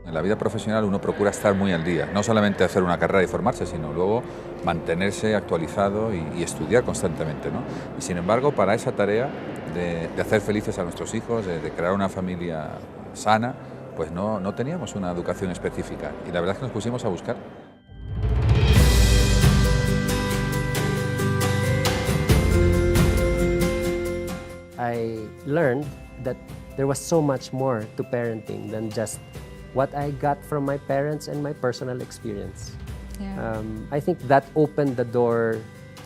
En la vida profesional uno procura estar muy al día, no solamente hacer una carrera y formarse, sino luego mantenerse actualizado y estudiar constantemente, ¿no? Y sin embargo, para esa tarea de hacer felices a nuestros hijos, de crear una familia sana, pues no teníamos una educación específica y la verdad es que nos pusimos a buscar. I learned that there was so much more to parenting than just what I got from my parents and my personal experience. Yeah. I think that opened the door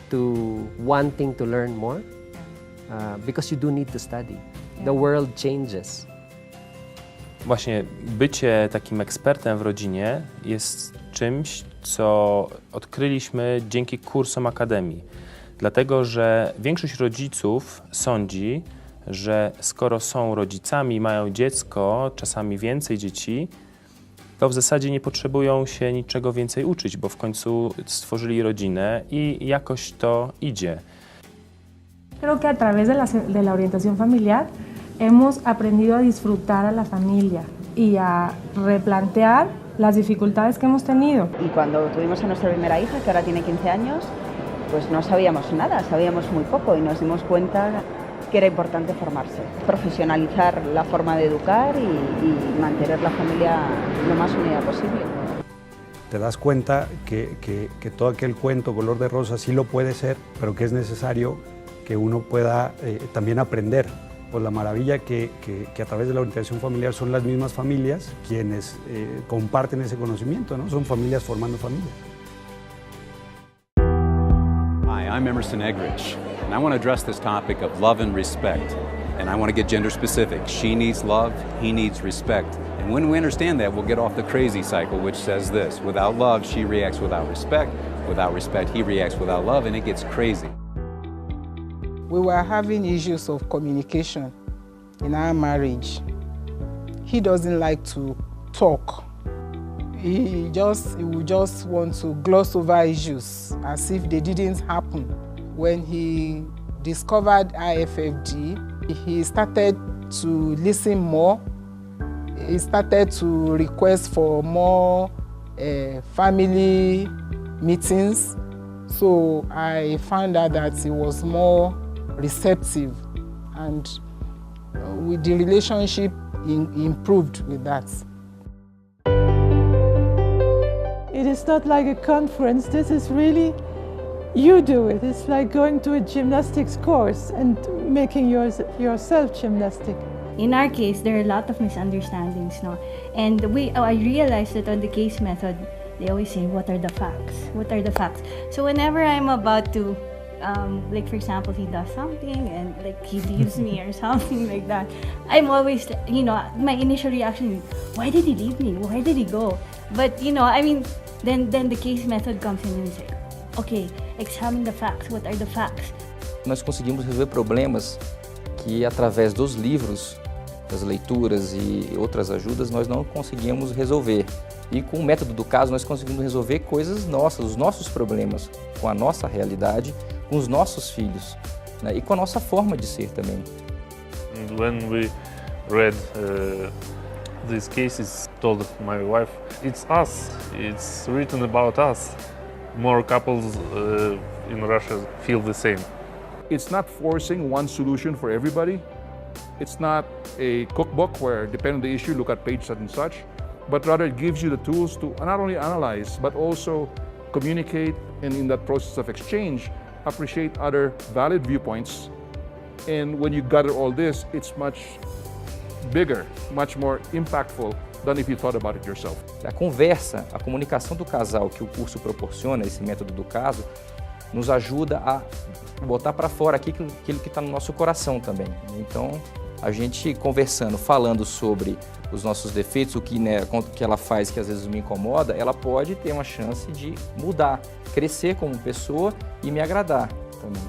to wanting to learn more because you do need to study. Yeah. The world changes. Właśnie bycie takim ekspertem w rodzinie jest czymś, co odkryliśmy dzięki kursom Akademii. Dlatego, że większość rodziców sądzi, że skoro są rodzicami, mają dziecko, czasami więcej dzieci, to w zasadzie nie potrzebują się niczego więcej uczyć, bo w końcu stworzyli rodzinę i jakoś to idzie. Creo que a través de la orientación familiar hemos aprendido a disfrutar a la familia y a replantear las dificultades que hemos tenido. Y cuando tuvimos a nuestra primera hija, que ahora tiene 15 años, pues no sabíamos nada, sabíamos muy poco y nos dimos cuenta que era importante formarse, profesionalizar la forma de educar y mantener la familia lo más unida posible. Te das cuenta que todo aquel cuento color de rosa sí lo puede ser, pero que es necesario que uno pueda también aprender. Pues la maravilla que a través de la orientación familiar son las mismas familias quienes comparten ese conocimiento, ¿no? Son familias formando familias. Hi, I'm Emerson Eggridge, and I want to address this topic of love and respect. And I want to get gender specific. She needs love, he needs respect. And when we understand that, we'll get off the crazy cycle, which says this: without love, she reacts without respect, he reacts without love, and it gets crazy. We were having issues of communication in our marriage. He doesn't like to talk. He would just want to gloss over issues as if they didn't happen. When he discovered IFFD, he started to listen more. He started to request for more family meetings. So I found out that he was more receptive, and with the relationship improved with that. It is not like a conference, this is really, you do it. It's like going to a gymnastics course and making yourself gymnastic. In our case, there are a lot of misunderstandings, no? And I realized that on the case method, they always say, what are the facts? What are the facts? So whenever I'm about to like for example, he does something and like he leaves me or something like that, I'm always, you know, my initial reaction is, why did he leave me? Where did he go? But you know, I mean, then the case method comes in and it's like, okay, examine the facts. What are the facts? Nós conseguimos resolver problemas que através dos livros, das leituras e outras ajudas nós não conseguíamos resolver. E com o método do caso nós conseguimos resolver coisas nossas, os nossos problemas, com a nossa realidade, com os nossos filhos, né? E com a nossa forma de ser também. And when we read these cases, told my wife, it's us, it's written about us. More couples in Russia feel the same. It's not forcing one solution for everybody. It's not a cookbook where, depending on the issue, look at page such and such, but rather it gives you the tools to not only analyze, but also communicate, and in that process of exchange, appreciate other valid viewpoints. And when you gather all this, it's much bigger, much more impactful than if you thought about it yourself. A conversa, a comunicação do casal que o curso proporciona, esse método do caso, nos ajuda a botar para fora aquilo que está no nosso coração também. Então, a gente conversando, falando sobre os nossos defeitos, o que, né, que ela faz que às vezes me incomoda, ela pode ter uma chance de mudar, crescer como pessoa e me agradar também.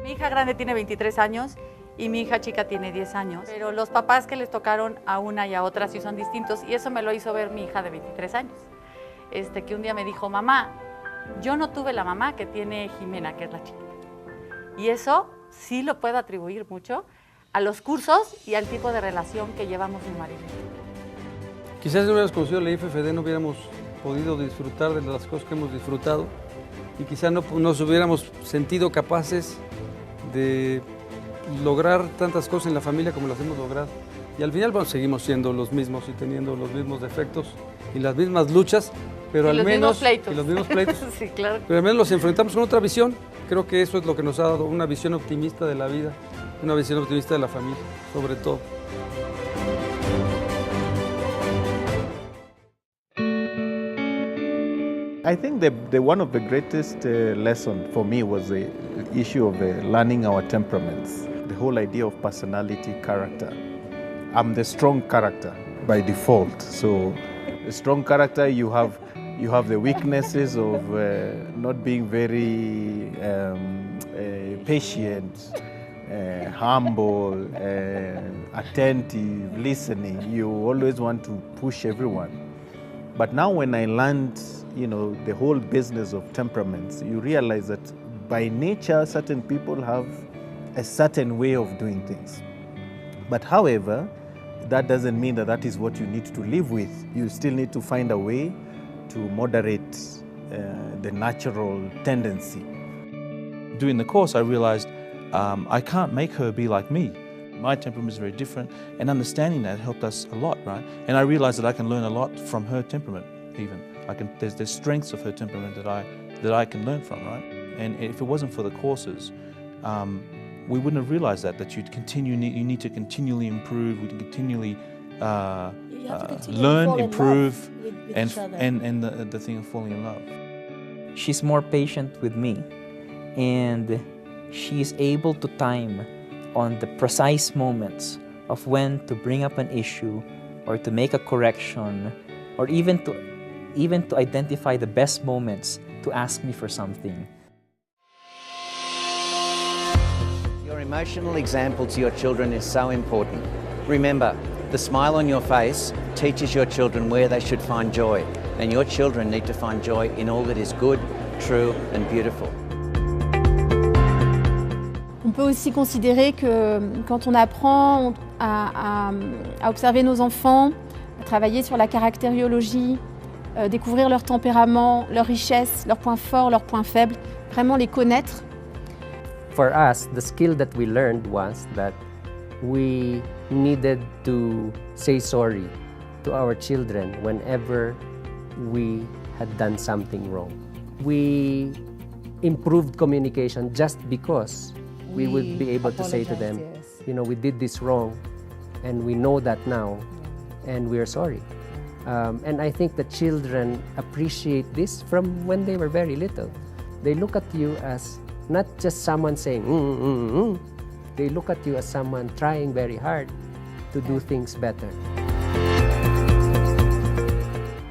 Mi hija grande tiene 23 años y mi hija chica tiene 10 años, pero los papás que les tocaron a una y a otra sí son distintos, y eso me lo hizo ver mi hija de 23 años, que un día me dijo, mamá, yo no tuve la mamá que tiene Jimena, que es la chiquita. Y eso sí lo puedo atribuir mucho a los cursos y al tipo de relación que llevamos mi marido. Quizás si no hubiéramos conocido la IFFD no hubiéramos podido disfrutar de las cosas que hemos disfrutado y quizás no nos hubiéramos sentido capaces de lograr tantas cosas en la familia como las hemos logrado. Y al final, bueno, seguimos siendo los mismos y teniendo los mismos defectos y las mismas luchas, pero al menos... Y los mismos pleitos. Sí, claro. Pero al menos los enfrentamos con otra visión. Creo que eso es lo que nos ha dado una visión optimista de la vida, una visión optimista de la familia, sobre todo. I think one of the greatest lessons for me was the issue of learning our temperaments, the whole idea of personality, character. I'm the strong character by default, so a strong character you have the weaknesses of not being very patient, humble, attentive, listening. You always want to push everyone. But now when I learned, the whole business of temperaments, you realize that by nature, certain people have a certain way of doing things. But however, that doesn't mean that is what you need to live with. You still need to find a way to moderate the natural tendency. During the course, I realized I can't make her be like me. My temperament is very different, and understanding that helped us a lot, right? And I realized that I can learn a lot from her temperament, even. There's strengths of her temperament that I can learn from, right? And if it wasn't for the courses, we wouldn't have realized that you need to continually improve, we can continually learn, improve, and the thing of falling in love. She's more patient with me, and she's able to time on the precise moments of when to bring up an issue or to make a correction or even to identify the best moments to ask me for something. Your emotional example to your children is so important. Remember, the smile on your face teaches your children where they should find joy, and your children need to find joy in all that is good, true and beautiful. On peut aussi considérer que quand on apprend à observer nos enfants, à travailler sur la caractériologie, découvrir leur tempérament, leurs richesses, leurs points forts, leurs points faibles, vraiment les connaître. For us, the skill that we learned was that we needed to say sorry to our children whenever we had done something wrong. We improved communication just because we would be able to say to them, we did this wrong and we know that now and we are sorry. And I think the children appreciate this from when they were very little. They look at you as not just someone saying, They look at you as someone trying very hard to do things better.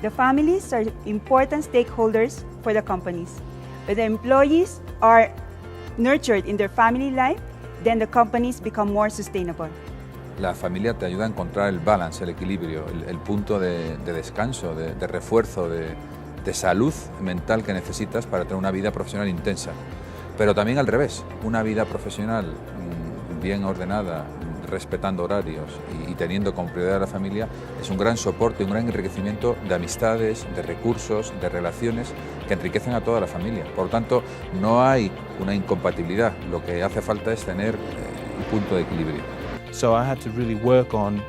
The families are important stakeholders for the companies. If the employees are nurtured in their family life, then the companies become more sustainable. La familia te ayuda a encontrar el balance, el equilibrio, el punto de descanso, de refuerzo, de salud mental que necesitas para tener una vida profesional intensa. Pero también al revés, una vida profesional bien ordenada, respetando horarios y teniendo como prioridad a la familia, es un gran soporte, un gran enriquecimiento de amistades, de recursos, de relaciones que enriquecen a toda la familia. Por lo tanto, no hay una incompatibilidad, lo que hace falta es tener un punto de equilibrio. So I had to really work on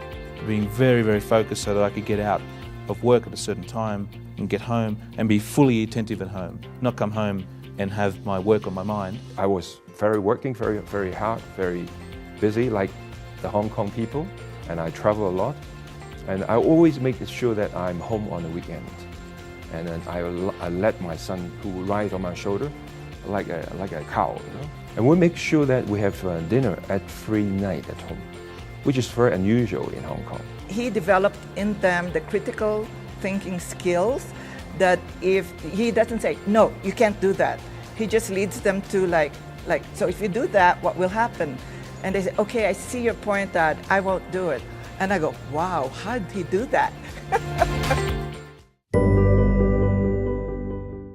being very, very focused so that I could get out of work at a certain time and get home and be fully attentive at home, not come home and have my work on my mind. I was working very hard, very busy like the Hong Kong people, and I travel a lot. And I always make sure that I'm home on the weekend. And then I let my son, who rides on my shoulder, like a cow, And we make sure that we have dinner at free night at home, which is very unusual in Hong Kong. He developed in them the critical thinking skills that if he doesn't say, no, you can't do that, he just leads them to like, so if you do that, what will happen? And they say, okay, I see your point, Dad, I won't do it. And I go, wow, how did he do that?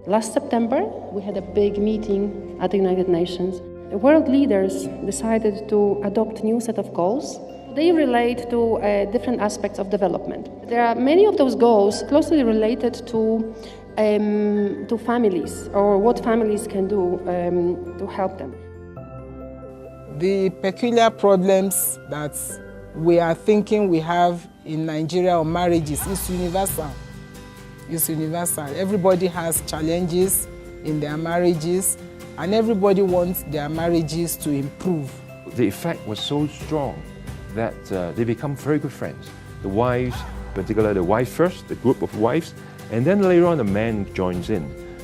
Last September, we had a big meeting at the United Nations. world leaders decided to adopt new set of goals. They relate to different aspects of development. There are many of those goals closely related to families, or what families can do to help them. The peculiar problems that we are thinking we have in Nigeria on marriages is universal. It's universal. Everybody has challenges in their marriages, and everybody wants their marriages to improve. The effect was so strong that they become very good friends. The wives, particularly the wife first, the group of wives, and then later on the man joins in.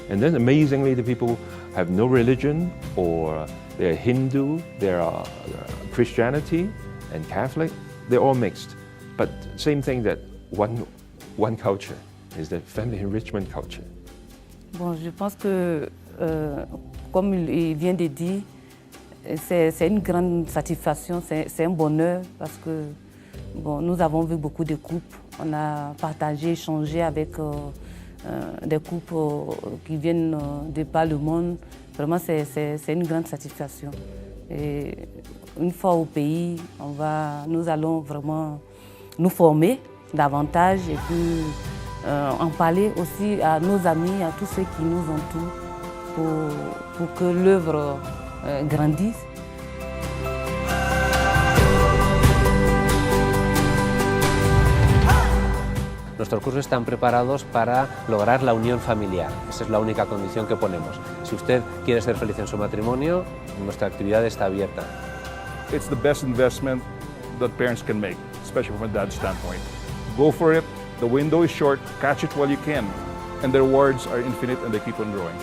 And then amazingly the people have no religion, or they're Hindu, they're Christianity and Catholic, they're all mixed. But same thing, that one culture is the family enrichment culture. Bon, je pense que, comme il vient de dire, c'est une grande satisfaction, c'est un bonheur, parce que bon, nous avons vu beaucoup de couples, on a partagé, échangé avec des couples qui viennent de par le monde. Vraiment, c'est une grande satisfaction. Et une fois au pays, nous allons vraiment nous former davantage et puis en parler aussi à nos amis, à tous ceux qui nous entourent pour que l'œuvre grandisse. Nuestros cursos están preparados para lograr la unión familiar. Esa es la única condición que ponemos. Si usted quiere ser feliz en su matrimonio, nuestra actividad está abierta. It's the best investment that parents can make, especially from a dad's standpoint. Go for it. The window is short. Catch it while you can. And the rewards are infinite and they keep on growing.